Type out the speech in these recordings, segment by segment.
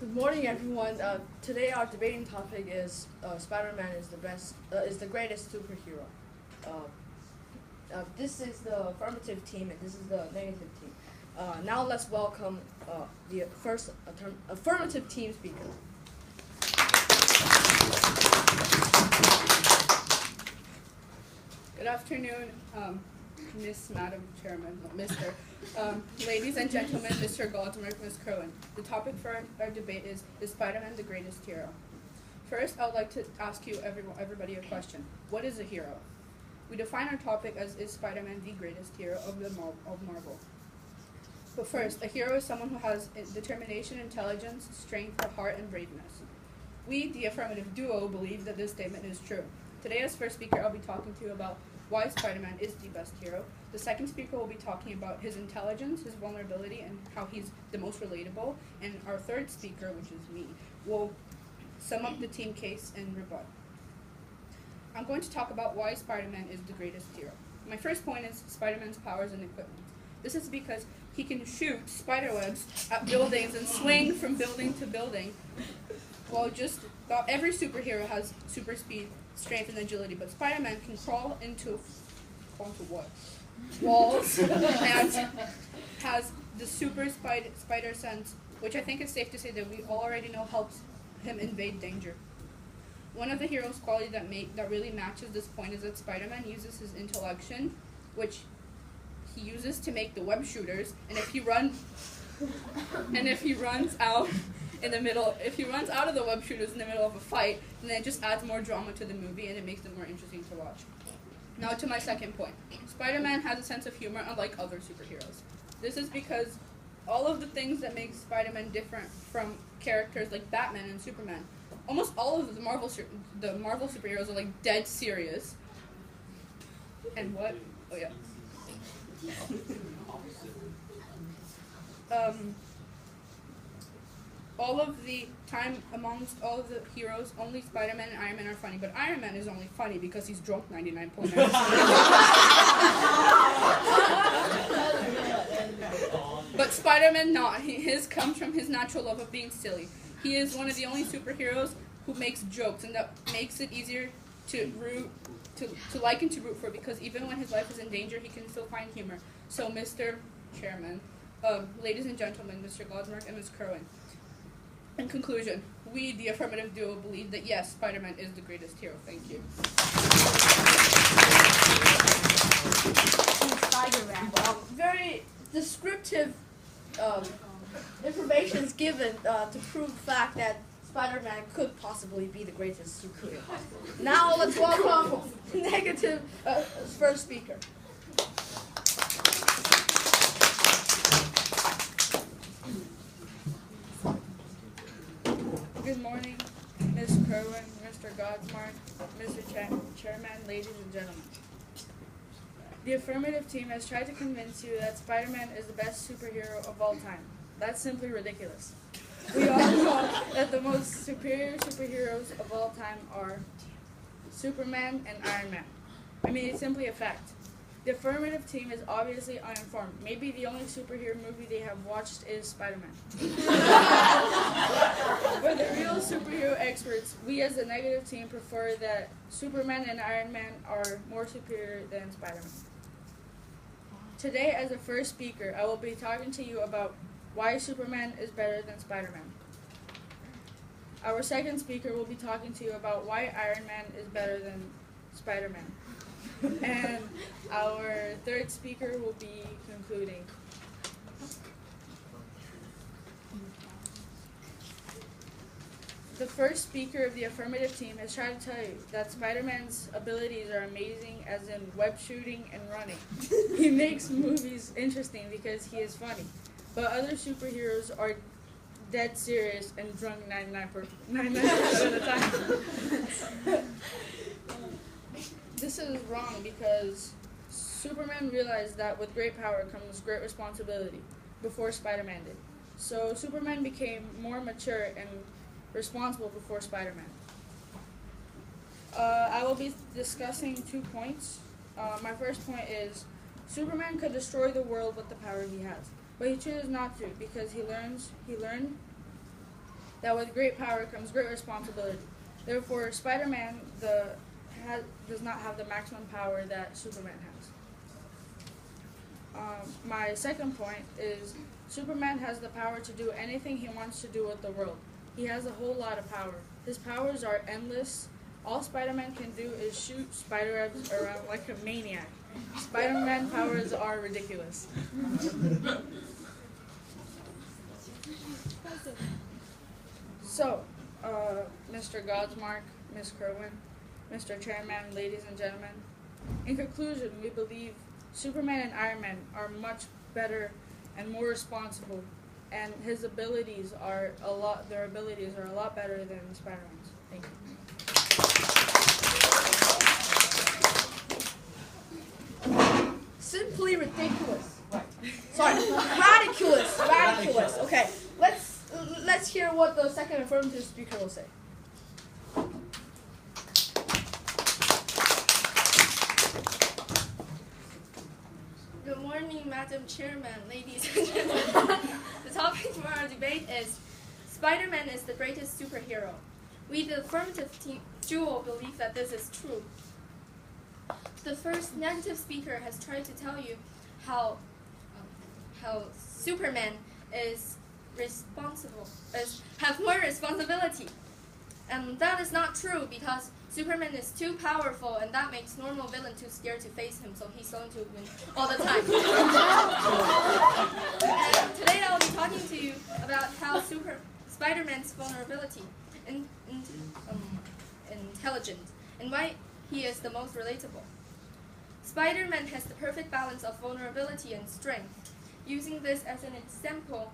Good morning, everyone. Today our debating topic is Spider-Man is the greatest superhero. This is the affirmative team, and this is the negative team. Now let's welcome the first affirmative team speaker. Good afternoon, Miss Madam Chairman, Mr. Ladies and gentlemen, Mr. Goldsmith, Ms. Kerwin. The topic for our debate is Spider-Man the greatest hero? First, I would like to ask you, everybody, a question. What is a hero? We define our topic as, is Spider-Man the greatest hero of Marvel? But first, a hero is someone who has determination, intelligence, strength, heart, and braveness. We, the affirmative duo, believe that this statement is true. Today, as first speaker, I'll be talking to you about why Spider-Man is the best hero. The second speaker will be talking about his intelligence, his vulnerability, and how he's the most relatable. And our third speaker, which is me, will sum up the team case and rebut. I'm going to talk about why Spider-Man is the greatest hero. My first point is Spider-Man's powers and equipment. This is because he can shoot spiderwebs at buildings and swing from building to building. While just about every superhero has super speed, strength, and agility, but Spider-Man can crawl into what? Walls and has the super spider sense, which I think is safe to say that we all already know helps him invade danger. One of the hero's qualities that really matches this point is that Spider-Man uses his intellection, which he uses to make the web shooters, and if he runs out of the web shooters in the middle of a fight, then it just adds more drama to the movie and it makes them more interesting to watch. Now to my second point. Spider-Man has a sense of humor unlike other superheroes. This is because all of the things that make Spider-Man different from characters like Batman and Superman, almost all of the Marvel superheroes are like dead serious. And what? Oh yeah. All of the time amongst all of the heroes, only Spider-Man and Iron Man are funny, but Iron Man is only funny because he's drunk 99.9%. But Spider-Man not. His comes from his natural love of being silly. He is one of the only superheroes who makes jokes, and that makes it easier to like and to root for, because even when his life is in danger, he can still find humor. So, Mr. Chairman, ladies and gentlemen, Mr. Goldsmith and Ms. Kerwin, in conclusion, we, the affirmative duo, believe that yes, Spider-Man is the greatest hero. Thank you. Very descriptive information is given to prove the fact that Spider-Man could possibly be the greatest superhero. Now let's welcome negative first speaker. Good morning, Ms. Kerwin, Mr. Godsmart, Mr. Chairman, ladies and gentlemen. The affirmative team has tried to convince you that Spider-Man is the best superhero of all time. That's simply ridiculous. We all know that the most superior superheroes of all time are Superman and Iron Man. I mean, it's simply a fact. The affirmative team is obviously uninformed. Maybe the only superhero movie they have watched is Spider-Man. For the real superhero experts, we as the negative team prefer that Superman and Iron Man are more superior than Spider-Man. Today, as a first speaker, I will be talking to you about why Superman is better than Spider-Man. Our second speaker will be talking to you about why Iron Man is better than Spider-Man. And our third speaker will be concluding. The first speaker of the affirmative team has tried to tell you that Spider-Man's abilities are amazing, as in web shooting and running. He makes movies interesting because he is funny. But other superheroes are dead serious and drunk 99% of the time. This is wrong because Superman realized that with great power comes great responsibility before Spider-Man did. So Superman became more mature and responsible before Spider-Man. I will be discussing 2 points. My first point is Superman could destroy the world with the power he has, but he chooses not to because he learned that with great power comes great responsibility. Therefore, Spider-Man does not have the maximum power that Superman has. My second point is Superman has the power to do anything he wants to do with the world. He has a whole lot of power. His powers are endless. All Spider-Man can do is shoot spiderwebs around like a maniac. Spider-Man powers are ridiculous. So, Mr. Godsmark, Ms. Kerwin, Mr. Chairman, ladies and gentlemen, in conclusion, we believe Superman and Iron Man are much better and more responsible, and their abilities are a lot better than Spider-Man's. Thank you. Simply ridiculous. Right. Sorry, ridiculous. Okay, let's hear what the second affirmative speaker will say. Good morning, Madam Chairman, ladies and gentlemen. The topic for our debate is Spider-Man is the greatest superhero. We, the affirmative duo, believe that this is true. The first negative speaker has tried to tell you how Superman have more responsibility. And that is not true because Superman is too powerful and that makes normal villain too scared to face him, so he's going to win all the time. And today I'll be talking to you about how Spider-Man's vulnerability, intelligent, and why he is the most relatable. Spider-Man has the perfect balance of vulnerability and strength. Using this as an example,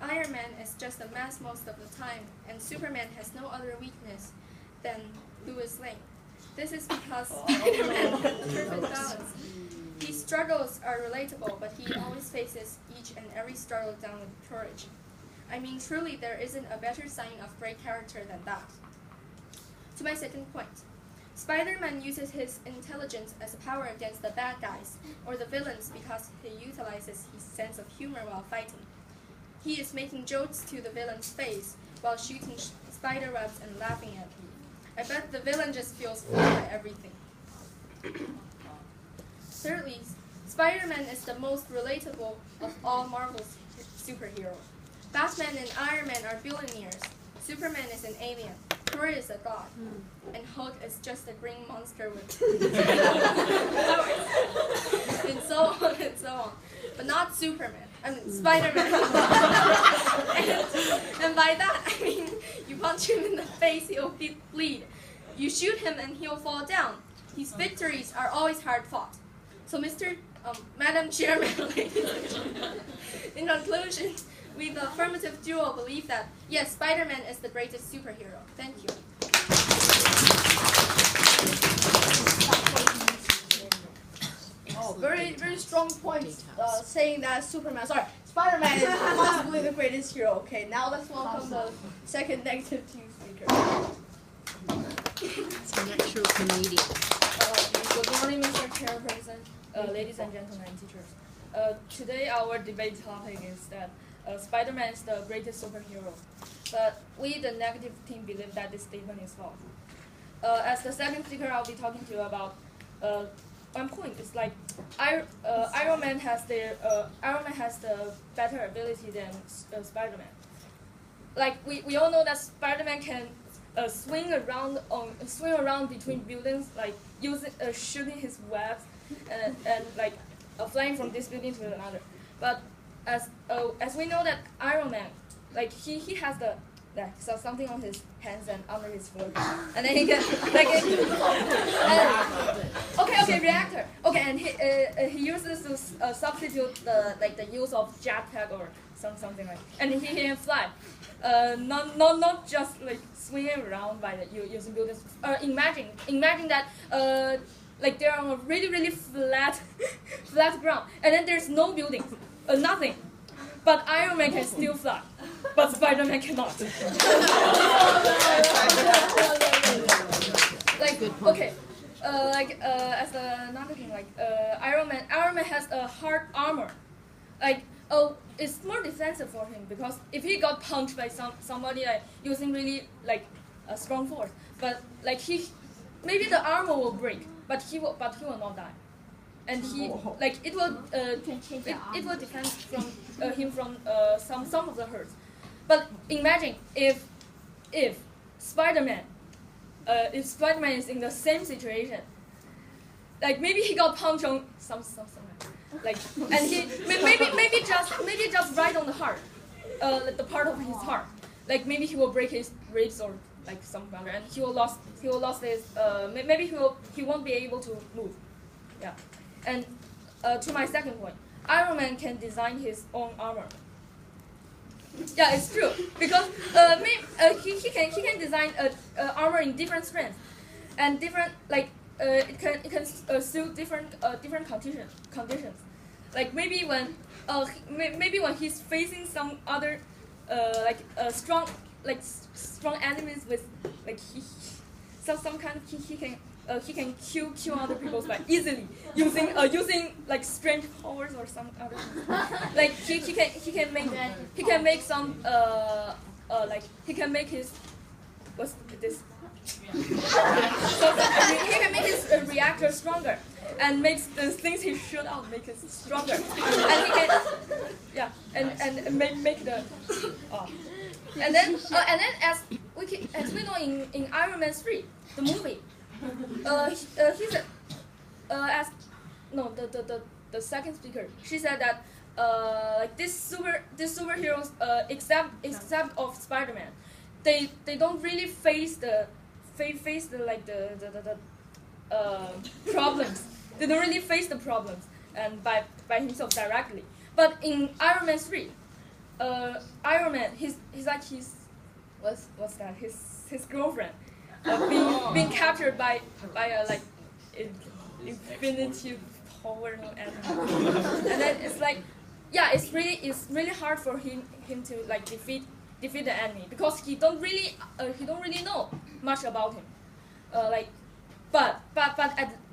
Iron Man is just a mess most of the time, and Superman has no other weakness than Lois Lane. This is because Spider-Man has the perfect balance. His struggles are relatable, but he always faces each and every struggle down with courage. I mean, truly, there isn't a better sign of great character than that. To my second point, Spider-Man uses his intelligence as a power against the bad guys, or the villains, because he utilizes his sense of humor while fighting. He is making jokes to the villain's face while shooting spiderwebs and laughing at me. I bet the villain just feels fooled by everything. Thirdly, Spider-Man is the most relatable of all Marvel's superheroes. Batman and Iron Man are billionaires. Superman is an alien. Thor is a god. And Hulk is just a green monster with powers. And so on and so on. But not Superman. I mean, Spider-Man. and by that, I mean, you punch him in the face, he'll bleed. You shoot him and he'll fall down. His victories are always hard fought. So Madam Chairman, ladies and gentlemen, in conclusion, we, the affirmative duo, believe that, yes, Spider-Man is the greatest superhero. Thank you. Oh, very strong points saying that Spider-Man is possibly the greatest hero. Okay, now let's welcome the second negative team speaker. It's an actual comedian. Good morning, Mr. Chairperson, ladies and gentlemen, teachers. Today our debate topic is that Spider-Man is the greatest superhero. But we, the negative team, believe that this statement is false. As the second speaker, I'll be talking to you about one point. It's like Iron Man has the better ability than Spider-Man. Like we all know that Spider-Man can swing around between buildings, like shooting his webs and like flying from this building to another. But as we know that Iron Man, like he has something on his hands and under his foot, and then he can reactor. Okay, and he uses to substitute the use of jetpack or something like, and he can fly. Not just like swinging around by using buildings. Imagine that like they're on a really flat ground, and then there's no buildings, nothing. But Iron Man can still fly, but Spider-Man cannot. As another thing, Iron Man has a hard armor. Like oh, it's more defensive for him because if he got punched by somebody like using really like a strong force, but like maybe the armor will break, but he will not die, and he like it will defend from him from some of the hurts. But imagine if Spider-Man is in the same situation, like maybe he got punched on some like, and he maybe just right on the heart, like the part of his heart, like maybe he will break his ribs or like some kind, and he will lose his maybe he won't be able to move, yeah. And to my second point, Iron Man can design his own armor. Yeah, it's true because he can design armor in different strengths and different like it can suit different conditions. Like maybe when he's facing some other strong enemies with like some kind of he can kill other people like easily using like strange powers or some other things. Like he can make some like he can make his what's this so he can make his reactor stronger and makes the things he shoot out make it stronger, and he can and make the and then as we know in Iron Man 3 the movie, he said the second speaker, she said that like this superheroes except of Spider-Man, they don't really face the problems. They don't really face the problems and by himself directly. But in Iron Man 3, Iron Man he's like what's that his girlfriend being captured by a like infinity power and then it's like it's really hard for him to like defeat the enemy because he don't really know much about him, like but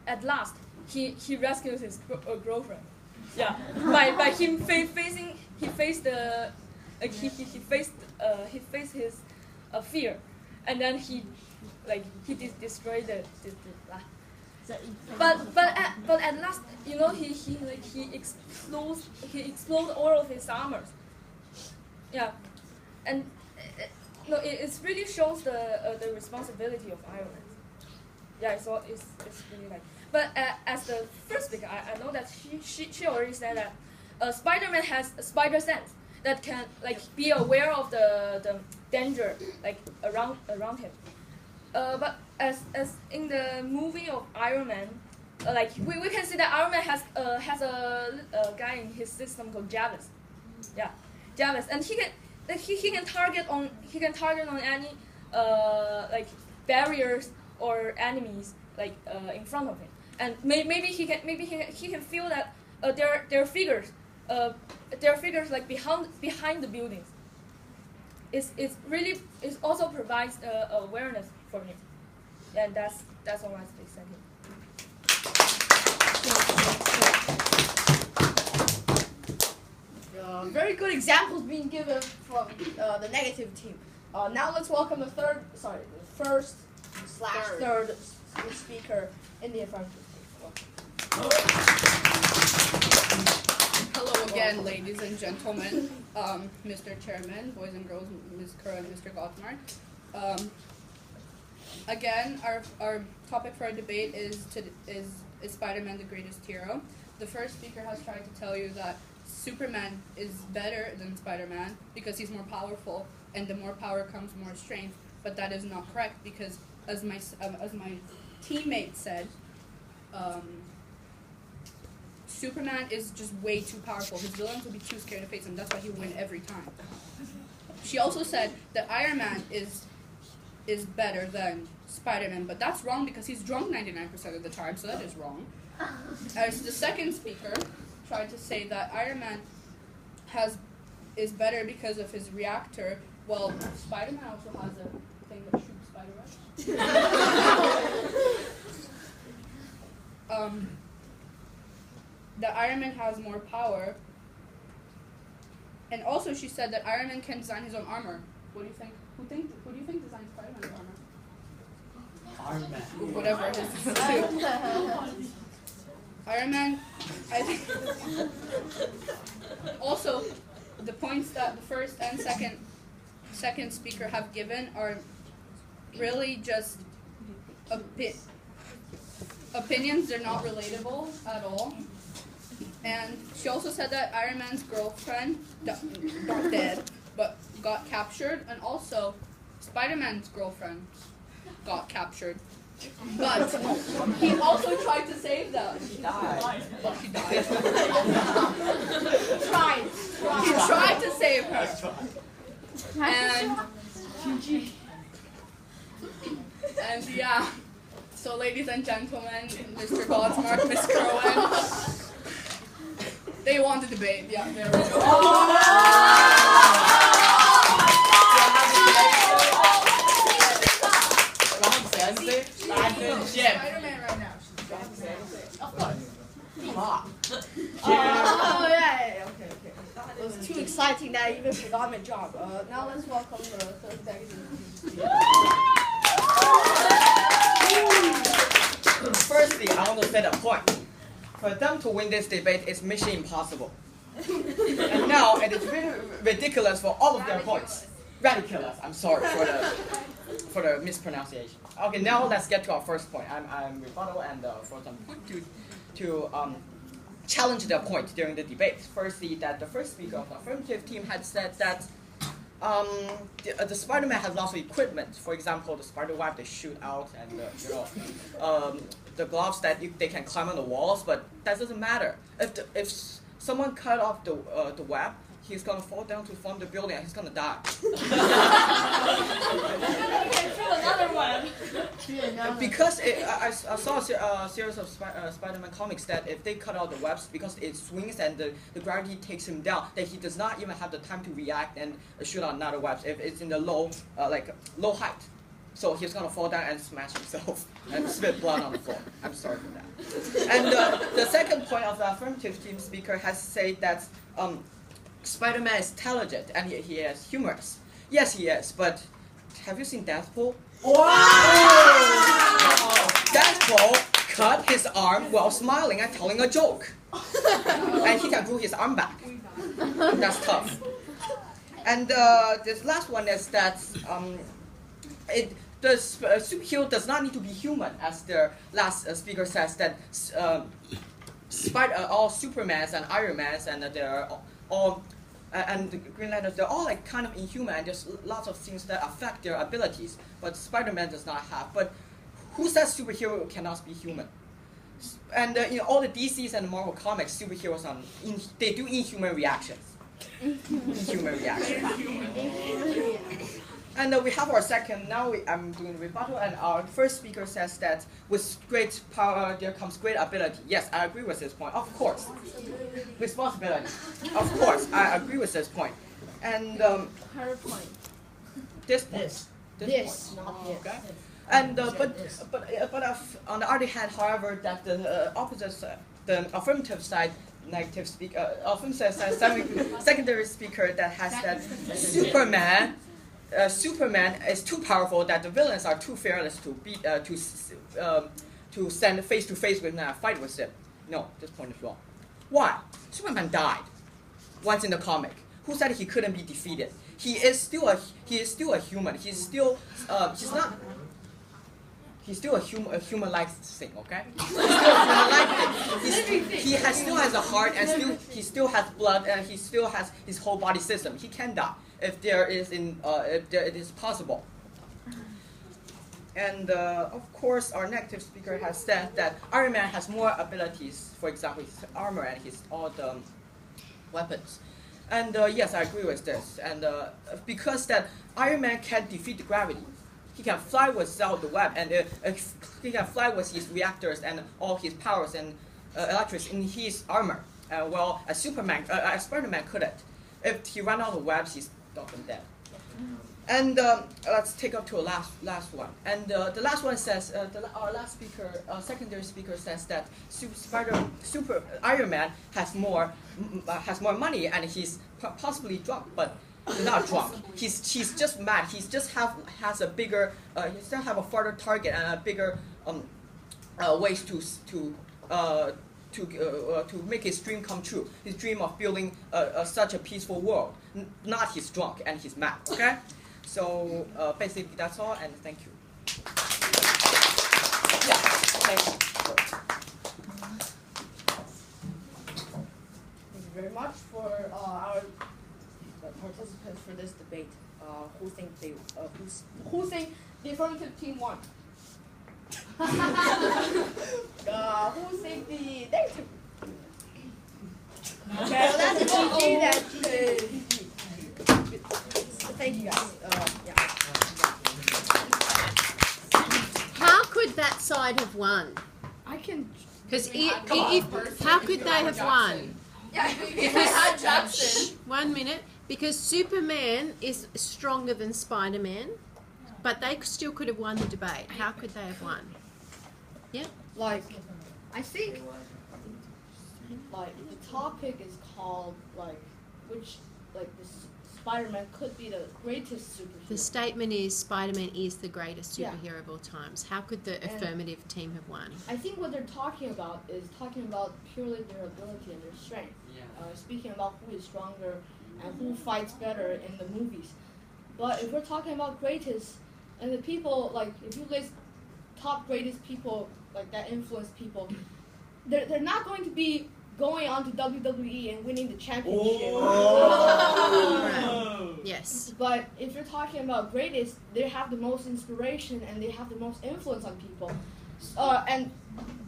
at last he rescues his girlfriend, by him facing he faced his fear, and then he destroyed the but at last he explodes all of his armors, and it really shows the responsibility of Iron Man. So it's really like. But as the first speaker, I know that she already said that Spider-Man has a spider sense that can like be aware of the danger like around him. But as in the movie of Iron Man, like we can see that Iron Man has a guy in his system called Jarvis. Jarvis, and he can target on any like barriers or enemies like in front of him, and maybe he can feel that there are figures like behind the buildings. It also provides awareness for him, and that's all I say. Thank you. Very good examples being given from the negative team. Now let's welcome the first / third speaker in the affirmative team. Hello again, ladies and gentlemen, Mr. Chairman, boys and girls, Ms. Kerr and Mr. Gothmar. Again, our topic for our debate is Spider-Man the greatest hero? The first speaker has tried to tell you that Superman is better than Spider-Man because he's more powerful, and the more power comes more strength. But that is not correct because, as my teammate said, Superman is just way too powerful. His villains will be too scared to face him. That's why he'll win every time. She also said that Iron Man is better than Spider-Man, but that's wrong because he's drunk 99% of the time, so that is wrong. As the second speaker tried to say that Iron Man is better because of his reactor, well, Spider-Man also has a thing that shoots spider webs. That Iron Man has more power And also, she said that Iron Man can design his own armor. What do you think? Who do you think designed Spider-Man's armor? Iron Man. Whatever it is. Iron Man, I think. Also, the points that the first and second speaker have given are really just opinions. They're not relatable at all. And she also said that Iron Man's girlfriend, not dead, but got captured, and also Spider-Man's girlfriend got captured. But he also tried to save them. She died. Well, she died. He Tried. tried to save her. And yeah. So ladies and gentlemen, Mr. Godsmark, Miss Kerwin, they won the debate. Yeah, there we go. Spider-Man right now. Come on. Oh yeah. Okay. It was too exciting that I even forgot my job. Now let's welcome the third executive. Firstly, I want to set a point. For them to win this debate is mission impossible. And now it is really ridiculous for all of their points. Ridiculous. I'm sorry for the mispronunciation. Okay, now let's get to our first point. I'm rebuttal and for them to challenge their point during the debate. Firstly, that the first speaker of the affirmative team had said that the Spider-Man has lots of equipment. For example, the spider web they shoot out, and the gloves that they can climb on the walls. But that doesn't matter. If someone cut off the web, he's gonna fall down to form the building and he's gonna die. Another one. Because I saw a series of Spider-Man comics that if they cut out the webs, because it swings and the gravity takes him down, that he does not even have the time to react and shoot out another webs if it's in the low height. So he's gonna fall down and smash himself and spit blood on the floor. I'm sorry for that. And the second point of the affirmative team speaker has said that Spider-Man is intelligent and he is humorous. Yes, he is, but have you seen Deathpool? Wow! Deathpool cut his arm while smiling and telling a joke. And he can grow his arm back. That's tough. And this last one is that the superhero does not need to be human, as the last speaker says that all Supermans and Iron Mans and they're all and the Green Lanterns, they're all like kind of inhuman, and there's lots of things that affect their abilities. But Spider-Man does not have. But who says superhero cannot be human? And in all the DCs and Marvel comics, superheroes they do inhuman reactions. Inhuman reactions. And we have our second. Now I'm doing rebuttal, and our first speaker says that with great power there comes great ability. Yes, I agree with this point. Of course, responsibility. Of course, I agree with this point. And Her point. this point. This, not this. Okay. And but on the other hand, however, that the opposite, the affirmative side. Negative speaker, affirmative side, secondary speaker that has that Superman is too powerful, that the villains are too fearless to beat to stand face to face with and fight with him. No, this point is wrong. Why? Superman died once in the comic. Who said he couldn't be defeated? He is still a human. He's still a human-like thing, okay? He's still a human-like thing. He still has a heart, and he still has blood, and he still has his whole body system. He can die if it is possible. And of course, our negative speaker has said that Iron Man has more abilities. For example, his armor and all the weapons. And yes, I agree with this. And because that Iron Man can defeat the gravity. He can fly without the web, and he can fly with his reactors and all his powers and electricity in his armor. Well, a Spider-Man couldn't. If he ran out of webs, he's often dead. And let's take up to a last one. And the last one says, our last speaker, secondary speaker says that Iron Man has more money and he's possibly drunk, but not drunk. He's just mad. He's just has a bigger, he still have a farther target and a bigger ways to make his dream come true. His dream of building such a peaceful world. Not he's drunk and he's mad. Okay. So basically that's all, and thank you. Yeah, thank you. Thank you very much for our participants for this debate. Who think the affirmative team won? Who think the negative? Okay, well, that's a GG. That's GG. Thank you guys. Yeah. How could that side have won? I can. Because how could they have won? Yeah, because Jackson. 1 minute. Because Superman is stronger than Spider-Man, but they still could have won the debate. How could they have won? Yeah. Like, I think, like, the topic is called, like, which, like, this Spider-Man could be the greatest superhero. The statement is Spider-Man is the greatest Yeah. superhero of all times. How could the affirmative team have won? I think what they're talking about is talking about purely their ability and their strength. Speaking about who is stronger and who fights better in the movies. But if we're talking about greatest, and the people, like, if you list top greatest people, like, that influence people, they're not going to be going on to WWE and winning the championship. Right. Yes. But if you're talking about greatest, they have the most inspiration and they have the most influence on people. And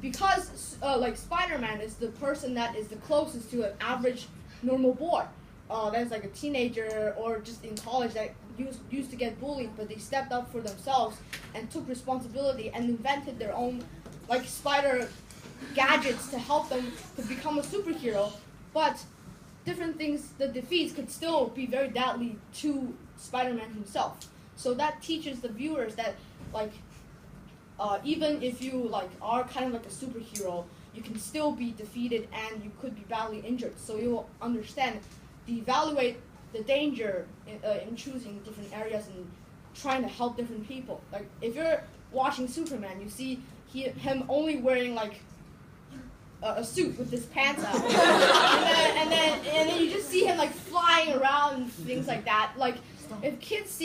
because like Spider-Man is the person that is the closest to an average normal boy, that's like a teenager or just in college that used to get bullied, but they stepped up for themselves and took responsibility and invented their own like spider gadgets to help them to become a superhero. But different things, the defeats could still be very deadly to Spider-Man himself. So that teaches the viewers that like even if you like are kind of like a superhero, you can still be defeated and you could be badly injured. So you will understand, evaluate the danger in choosing different areas and trying to help different people. Like if you're watching Superman, you see him only wearing like a suit with his pants out, and then you just see him like flying around and things like that. Like if kids see